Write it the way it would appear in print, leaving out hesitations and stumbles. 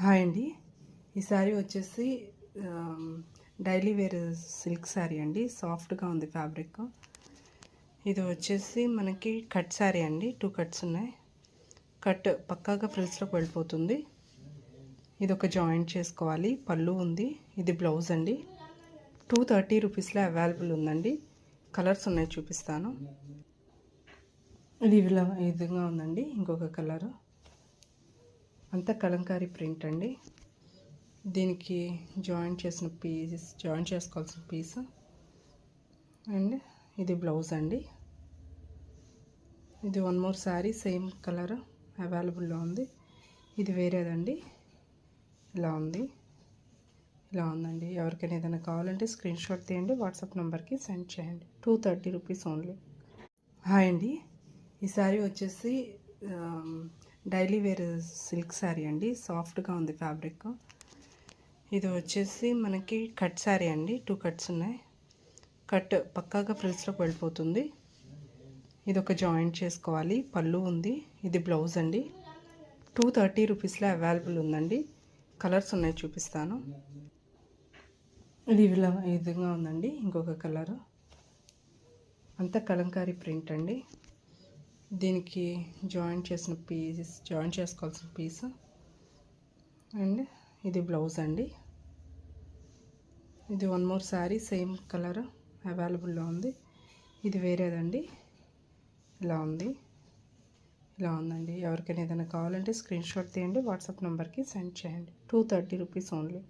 Hi అండి. ఈ శారీ వచ్చేసి డైలీ వేర్ సిల్క్ శారీ అండి. సాఫ్ట్గా ఉంది ఫ్యాబ్రిక్. ఇది వచ్చేసి మనకి కట్ శారీ అండి. 2 కట్స్ ఉన్నాయి. కట్ పక్కాగా ఫ్రిల్స్లోకి వెళ్ళిపోతుంది. ఇది ఒక జాయింట్ చేసుకోవాలి. పళ్ళు ఉంది. ఇది బ్లౌజ్ అండి. 230 రూపీస్లో అవైలబుల్ ఉందండి. కలర్స్ ఉన్నాయి, చూపిస్తాను. ఇది ఇలా విధంగా ఉందండి. ఇంకొక కలరు అంతా కలంకారీ ప్రింట్ అండి. దీనికి జాయింట్ చేసుకోవాల్సిన పీస్ అండ్ ఇది బ్లౌజ్ అండి. ఇది one more sari same colour అవైలబుల్లో ఉంది. ఇది వేరేదండి. ఇలా ఉందండి. ఎవరికైనా ఏదైనా కావాలంటే స్క్రీన్ షాట్ తీయండి, వాట్సాప్ నెంబర్కి సెండ్ చేయండి. 230 రూపీస్ ఓన్లీ. హాయ్ అండి. ఈ శారీ వచ్చేసి డైలీ వేర్ సిల్క్ శారీ అండి. సాఫ్ట్గా ఉంది ఫ్యాబ్రిక్. ఇది వచ్చేసి మనకి కట్ శారీ అండి. 2 కట్స్ ఉన్నాయి. కట్ పక్కాగా ఫ్రిల్స్లోకి వెళ్ళిపోతుంది. ఇది ఒక జాయింట్ చేసుకోవాలి. పళ్ళు ఉంది. ఇది బ్లౌజ్ అండి. 230 రూపీస్లో అవైలబుల్ ఉందండి. కలర్స్ ఉన్నాయి, చూపిస్తాను. ఇది ఇలా విధంగా ఉందండి. ఇంకొక కలరు అంతా కలంకారీ ప్రింట్ అండి. దీనికి జాయింట్ చేసుకోవాల్సిన పీస్ అండ్ ఇది బ్లౌజ్ అండి. ఇది one more sari same colour అవైలబుల్లో ఉంది. ఇది వేరేదండి. ఇలా ఉందండి. ఎవరికైనా ఏదైనా కావాలంటే స్క్రీన్ షాట్ తీయండి, వాట్సాప్ నెంబర్కి సెండ్ చేయండి. 230 రూపీస్ ఓన్లీ.